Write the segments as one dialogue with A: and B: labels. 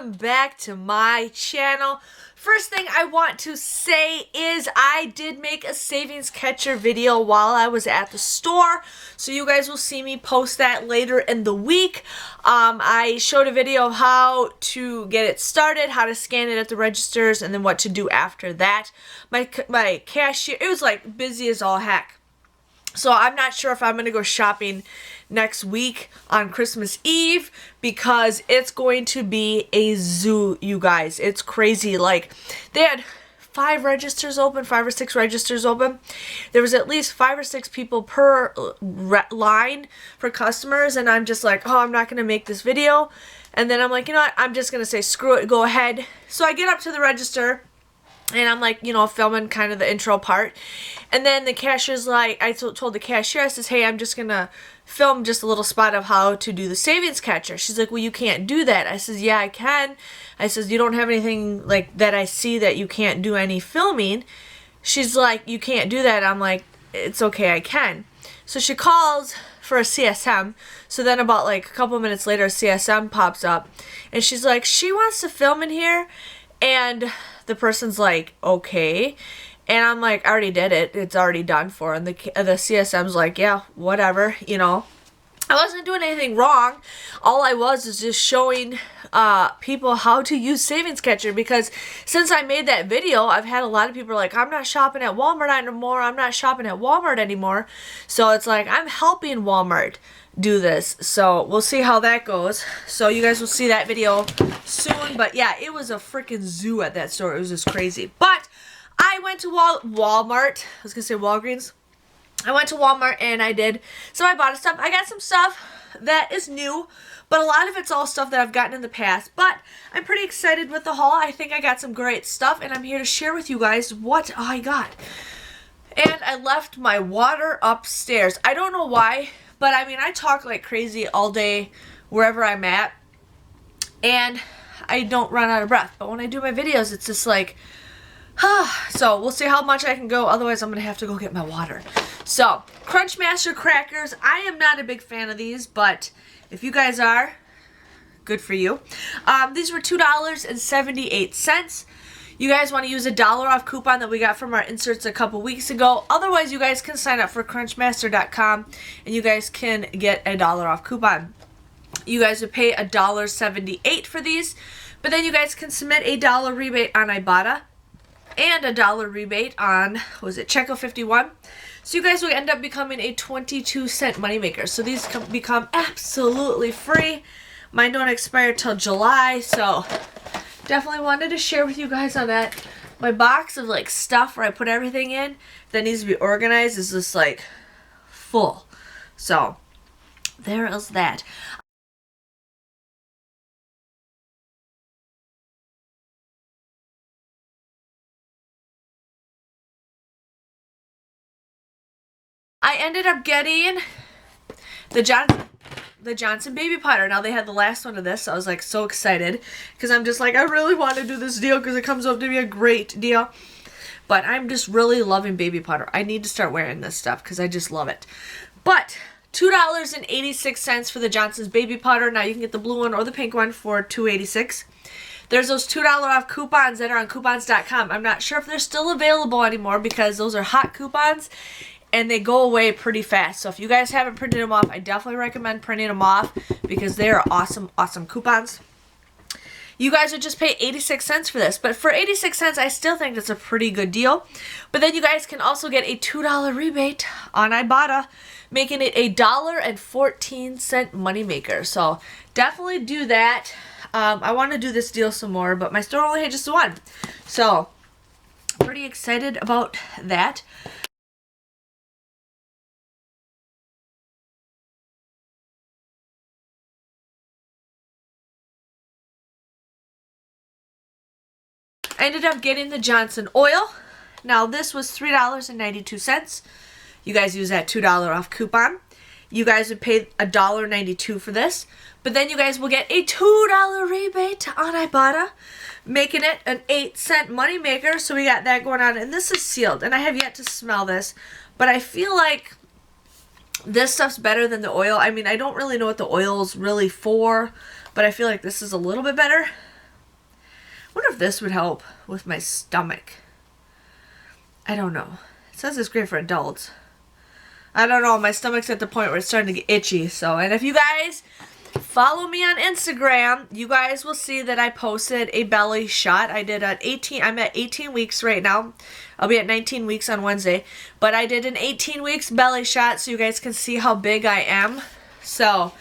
A: welcome back to my channel. First thing I want to say is I did make a savings catcher video while I was at the store, so you guys will see me post that later in the week. I showed a video of how to get it started, how to scan it at the registers, and then what to do after that. My cashier, it was like busy as all heck. So I'm not sure if I'm going to go shopping next week on Christmas Eve because it's going to be a zoo, you guys. It's crazy. Like, they had 5 registers open, 5 or 6 registers open. There was at least 5 or 6 people per line for customers, and I'm just like, oh, I'm not going to make this video. And then I'm like, you know what? I'm just going to say, screw it, go ahead. So I get up to the register. And I'm like, you know, filming kind of the intro part. And then the cashier's like, I told the cashier, I says, hey, I'm just going to film just a little spot of how to do the savings catcher. She's like, well, you can't do that. I says, yeah, I can. I says, you don't have anything like that I see that you can't do any filming. She's like, you can't do that. I'm like, it's okay, I can. So she calls for a CSM. So then about like a couple minutes later, a CSM pops up. And she's like, she wants to film in here. And the person's like, okay. And I'm like, I already did it. It's already done for. And the CSM's like, yeah, whatever, you know. I wasn't doing anything wrong. All I was is just showing people how to use Savings Catcher, because since I made that video, I've had a lot of people like, I'm not shopping at Walmart anymore. I'm not shopping at Walmart anymore. So it's like, I'm helping Walmart do this. So we'll see how that goes. So you guys will see that video soon. But yeah, it was a freaking zoo at that store. It was just crazy. But I went to Walmart. I was going to say Walgreens. I went to Walmart and I did some Ibotta stuff. I got some stuff that is new, but a lot of it's all stuff that I've gotten in the past. But I'm pretty excited with the haul. I think I got some great stuff, and I'm here to share with you guys what I got. And I left my water upstairs. I don't know why, but I mean, I talk like crazy all day wherever I'm at, and I don't run out of breath. But when I do my videos, it's just like, so we'll see how much I can go. Otherwise, I'm going to have to go get my water. So, Crunchmaster crackers. I am not a big fan of these, but if you guys are, good for you. These were $2.78. You guys want to use a $1 off coupon that we got from our inserts a couple weeks ago. Otherwise, you guys can sign up for crunchmaster.com and you guys can get a $1 off coupon. You guys would pay $1.78 for these, but then you guys can submit a $1 rebate on Ibotta and a $1 rebate on, what was it, Checo 51. So you guys will end up becoming a 22-cent moneymaker. So these become absolutely free. Mine don't expire till July, so definitely wanted to share with you guys on that. My box of like stuff where I put everything in that needs to be organized is just like full. So there is that. I ended up getting the Johnson baby powder. Now they had the last one of this, so I was like so excited because I'm just like, I really want to do this deal because it comes up to be a great deal. But I'm just really loving baby powder. I need to start wearing this stuff because I just love it. But $2.86 for the Johnson's baby powder. Now you can get the blue one or the pink one for $2.86. There's those $2 off coupons that are on coupons.com. I'm not sure if they're still available anymore because those are hot coupons and they go away pretty fast. So if you guys haven't printed them off, I definitely recommend printing them off because they are awesome, awesome coupons. You guys would just pay 86 cents for this. But for 86 cents, I still think that's a pretty good deal. But then you guys can also get a $2 rebate on Ibotta, making it a $1.14 moneymaker. So definitely do that. I want to do this deal some more, but my store only had just one. So pretty excited about that. I ended up getting the Johnson oil. Now this was $3.92. You guys use that $2 off coupon. You guys would pay $1.92 for this. But then you guys will get a $2 rebate on Ibotta, making it an 8-cent moneymaker. So we got that going on. And this is sealed. And I have yet to smell this. But I feel like this stuff's better than the oil. I mean, I don't really know what the oil is really for. But I feel like this is a little bit better. wonder if this would help with my stomach. I don't know. It says it's great for adults. I don't know. My stomach's at the point where it's starting to get itchy. So, and if you guys follow me on Instagram, you guys will see that I posted a belly shot. I did I'm at 18 weeks right now. I'll be at 19 weeks on Wednesday. But I did an 18 weeks belly shot so you guys can see how big I am. So,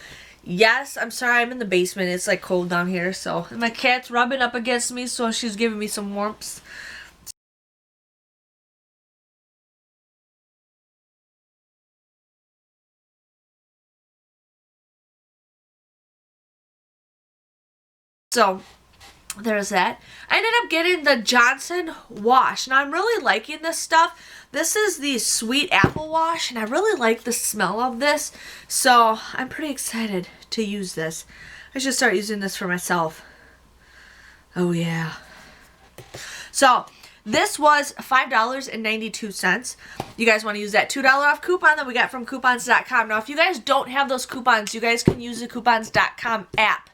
A: yes, I'm sorry I'm in the basement. It's like cold down here. So, and my cat's rubbing up against me, so she's giving me some warmth. So, there's that. I ended up getting the Johnson wash. Now, I'm really liking this stuff. This is the sweet apple wash, and I really like the smell of this. So, I'm pretty excited to use this. I should start using this for myself. Oh, yeah. So, this was $5.92. You guys want to use that $2 off coupon that we got from coupons.com. Now, if you guys don't have those coupons, you guys can use the coupons.com app.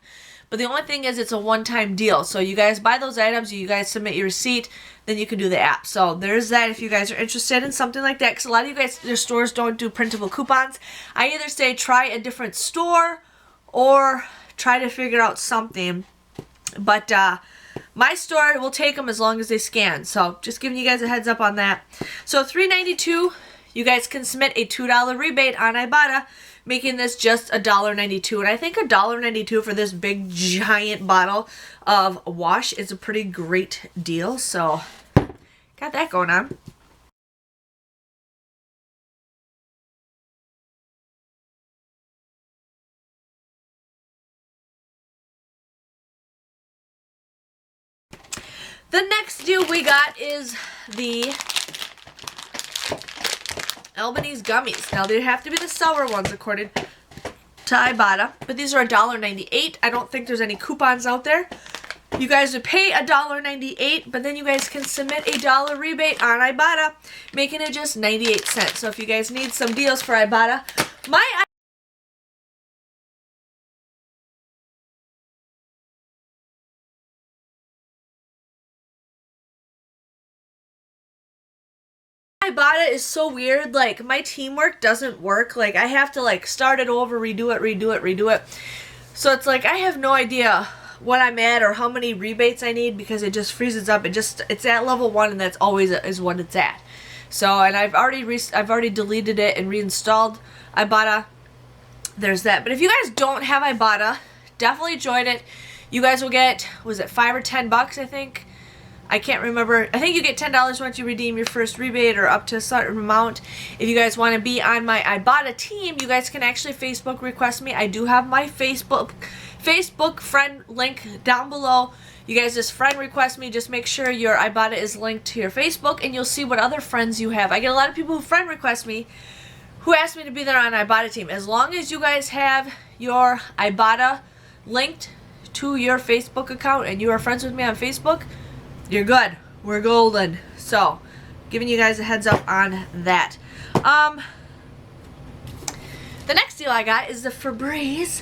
A: But the only thing is it's a one-time deal. So you guys buy those items, you guys submit your receipt, then you can do the app. So there's that if you guys are interested in something like that. Because a lot of you guys, your stores don't do printable coupons. I either say try a different store or try to figure out something. But my store will take them as long as they scan. So just giving you guys a heads up on that. So $3.92, you guys can submit a $2 rebate on Ibotta, making this just $1.92. And I think $1.92 for this big giant bottle of wash is a pretty great deal. So got that going on. The next deal we got is the Albanese gummies. Now, they have to be the sour ones according to Ibotta, but these are $1.98. I don't think there's any coupons out there. You guys would pay $1.98, but then you guys can submit a $1 rebate on Ibotta, making it just 98 cents. So if you guys need some deals for Ibotta, my Ibotta is so weird. Like, my teamwork doesn't work. Like, I have to, like, start it over, redo it. So it's like, I have no idea what I'm at or how many rebates I need because it just freezes up. It's at level 1 and that's always is what it's at. So, and I've already deleted it and reinstalled Ibotta. There's that. But if you guys don't have Ibotta, definitely join it. You guys will get, was it $5 or $10, I think? I can't remember. I think you get $10 once you redeem your first rebate or up to a certain amount. If you guys want to be on my Ibotta team, you guys can actually Facebook request me. I do have my Facebook friend link down below. You guys just friend request me. Just make sure your Ibotta is linked to your Facebook and you'll see what other friends you have. I get a lot of people who friend request me who ask me to be there on Ibotta team. As long as you guys have your Ibotta linked to your Facebook account and you are friends with me on Facebook, you're good. We're golden. So, giving you guys a heads up on that. The next deal I got is the Febreze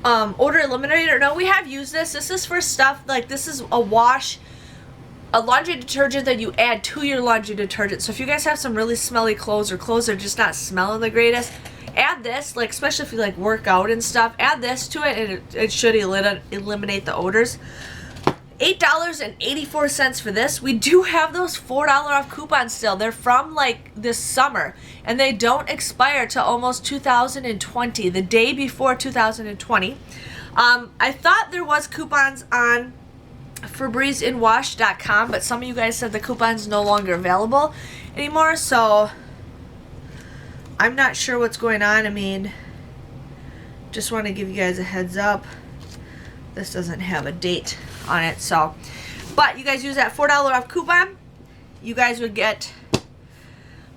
A: odor eliminator. Now, we have used this. This is for stuff like this is a laundry detergent that you add to your laundry detergent. So if you guys have some really smelly clothes or clothes that are just not smelling the greatest, add this, like especially if you like work out and stuff, add this to it and it should eliminate the odors. $8.84 for this. We do have those $4 off coupons still. They're from like this summer and they don't expire till almost 2020, the day before 2020. I thought there was coupons on FebrezeInWash.com, but some of you guys said the coupon's no longer available anymore, so I'm not sure what's going on. I mean, just want to give you guys a heads up. This doesn't have a date on it, so but you guys use that $4 off coupon, you guys would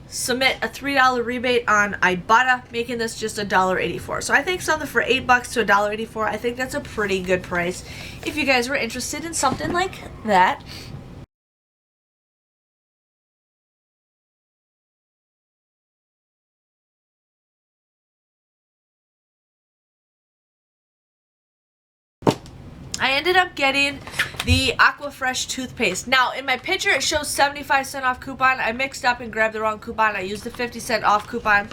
A: submit a $3 rebate on Ibotta, making this just $1.84. So I think something for $8 to $1.84, I think that's a pretty good price if you guys were interested in something like that. I ended up getting the Aquafresh toothpaste. Now, in my picture, it shows 75% off coupon. I mixed up and grabbed the wrong coupon. I used the 50-cent off coupon.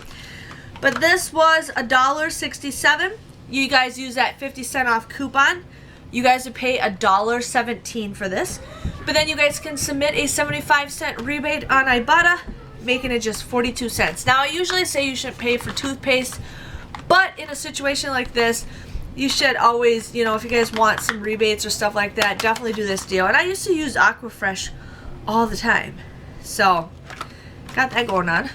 A: But this was $1.67. You guys use that 50-cent off coupon. You guys would pay $1.17 for this. But then you guys can submit a 75-cent rebate on Ibotta, making it just 42 cents. Now, I usually say you shouldn't pay for toothpaste, but in a situation like this, you should always, you know, if you guys want some rebates or stuff like that, definitely do this deal. And I used to use Aquafresh all the time. So, got that going on.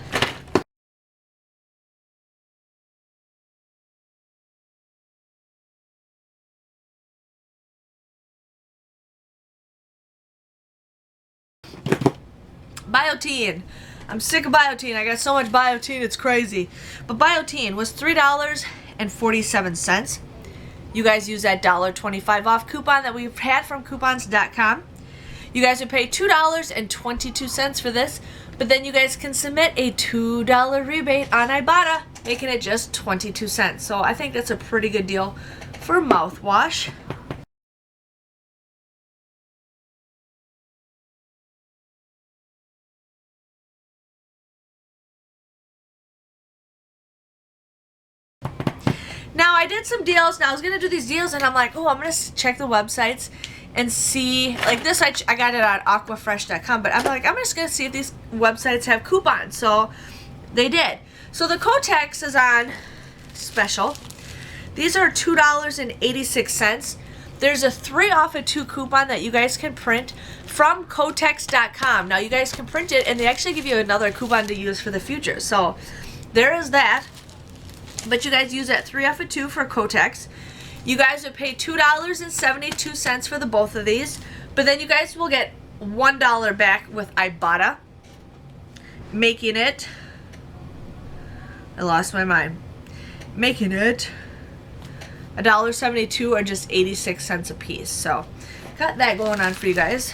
A: Biotine. I'm sick of Biotine. I got so much Biotine, it's crazy. But Biotine was $3.47. You guys use that $1.25 off coupon that we've had from coupons.com. You guys would pay $2.22 for this, but then you guys can submit a $2 rebate on Ibotta, making it just 22 cents. So I think that's a pretty good deal for mouthwash. Now, I did some deals. Now, I was going to do these deals, and I'm like, oh, I'm going to check the websites and see. Like this, I got it on aquafresh.com, but I'm like, I'm just going to see if these websites have coupons. So, they did. So, the Kotex is on special. These are $2.86. There's a 3 off of 2 coupon that you guys can print from Kotex.com. Now, you guys can print it, and they actually give you another coupon to use for the future. So, there is that. But you guys use that 3 off of 2 for Kotex. You guys would pay $2.72 for the both of these. But then you guys will get $1 back with Ibotta, making it, I lost my mind, making it $1.72 or just 86 cents a piece. So, got that going on for you guys.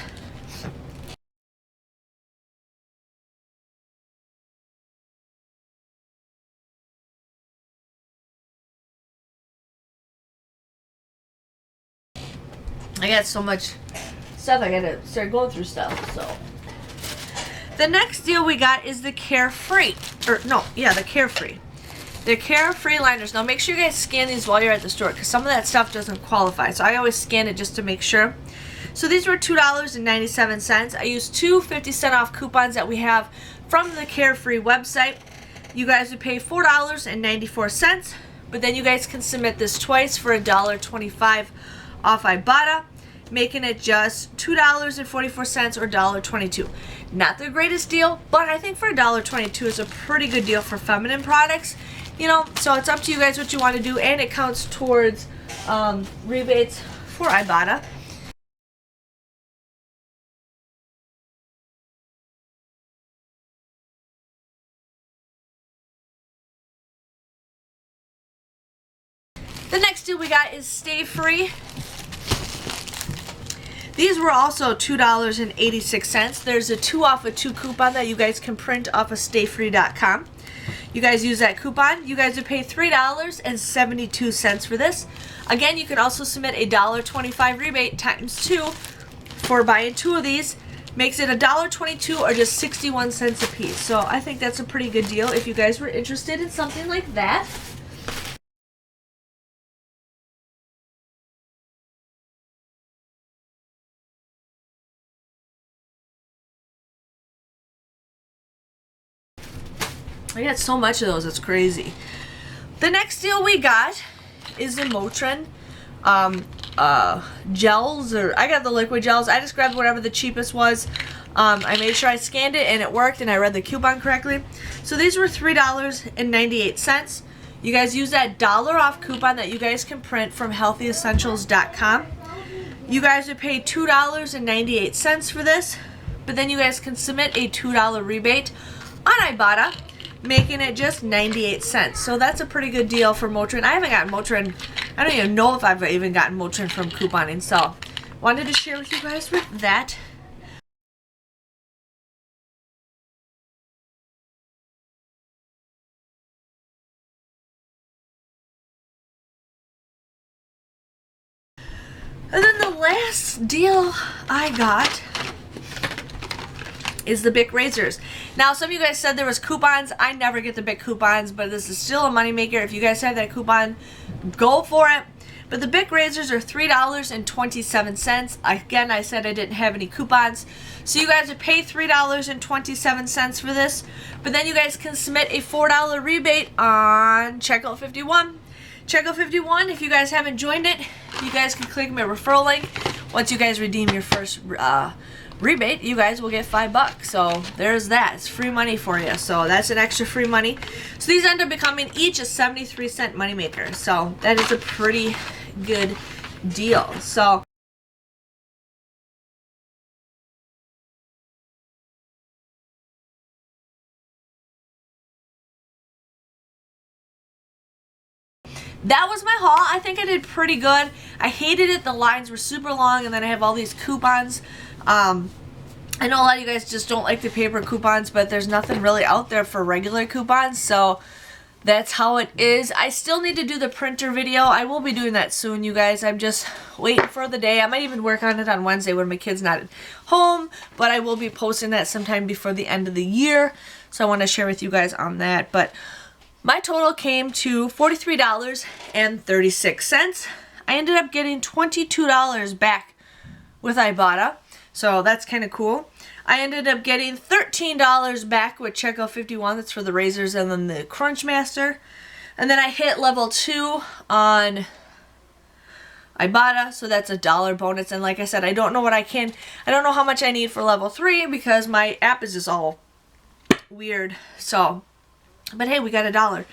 A: I got so much stuff, I gotta start going through stuff, so. The next deal we got is the Carefree. The Carefree. The Carefree liners. Now make sure you guys scan these while you're at the store, because some of that stuff doesn't qualify. So I always scan it just to make sure. So these were $2.97. I used 2 50-cent off coupons that we have from the Carefree website. You guys would pay $4.94, but then you guys can submit this twice for $1.25 off Ibotta, making it just $2.44 or $1.22. Not the greatest deal, but I think for $1.22 is a pretty good deal for feminine products. You know, so it's up to you guys what you want to do, and it counts towards rebates for Ibotta. The next deal we got is Stay Free. These were also $2.86. There's a 2 off of 2 coupon that you guys can print off of stayfree.com. You guys use that coupon. You guys would pay $3.72 for this. Again, you can also submit a $1.25 rebate times 2 for buying 2 of these. Makes it $1.22 or just 61 cents a piece. So I think that's a pretty good deal if you guys were interested in something like that. I got so much of those, it's crazy. The next deal we got is the Motrin gels, or I got the liquid gels. I just grabbed whatever the cheapest was. I made sure I scanned it and it worked and I read the coupon correctly. So these were $3.98. You guys use that $1 off coupon that you guys can print from healthyessentials.com. You guys would pay $2.98 for this, but then you guys can submit a $2 rebate on Ibotta, making it just 98 cents. So that's a pretty good deal for Motrin. I haven't gotten Motrin. I don't even know if I've even gotten Motrin from couponing. So wanted to share with you guys with that. And then the last deal I got is the Bic razors. Now, some of you guys said there was coupons. I never get the Bic coupons, but this is still a moneymaker. If you guys have that coupon, go for it. But the Bic razors are $3.27. Again, I said I didn't have any coupons. So you guys would pay $3.27 for this. But then you guys can submit a $4 rebate on Checkout 51. Checkout 51, if you guys haven't joined it, you guys can click my referral link. Once you guys redeem your first rebate, you guys will get $5. So there's that. It's free money for you. So that's an extra free money. So these end up becoming each a 73-cent moneymaker. So that is a pretty good deal. So that was my haul. I think I did pretty good. I hated it. The lines were super long, and then I have all these coupons. I know a lot of you guys just don't like the paper coupons, but there's nothing really out there for regular coupons, so that's how it is. I still need to do the printer video. I will be doing that soon, you guys. I'm just waiting for the day. I might even work on it on Wednesday when my kid's not at home, but I will be posting that sometime before the end of the year, so I want to share with you guys on that. But my total came to $43.36. I ended up getting $22 back with Ibotta, so that's kind of cool. I ended up getting $13 back with Checkout 51. That's for the razors and then the Crunchmaster. And then I hit level 2 on Ibotta, so that's $1 bonus. And like I said, I don't know how much I need for level 3 because my app is just all weird. So, but hey, we got $1.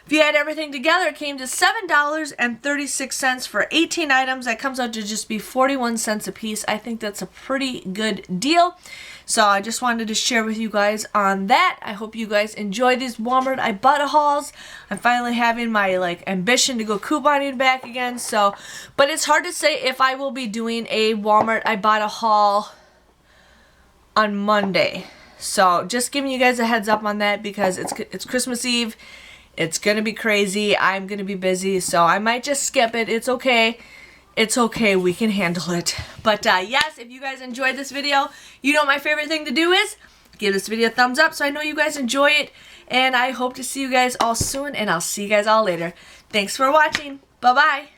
A: If you add everything together, it came to $7.36 for 18 items. That comes out to just be 41 cents a piece. I think that's a pretty good deal. So I just wanted to share with you guys on that. I hope you guys enjoy these Walmart Ibotta hauls. I'm finally having my ambition to go couponing back again. So, but it's hard to say if I will be doing a Walmart Ibotta haul on Monday. So just giving you guys a heads up on that because it's Christmas Eve. It's going to be crazy. I'm going to be busy, so I might just skip it. It's okay. It's okay. We can handle it. But yes, if you guys enjoyed this video, you know my favorite thing to do is give this video a thumbs up so I know you guys enjoy it. And I hope to see you guys all soon, and I'll see you guys all later. Thanks for watching. Bye-bye.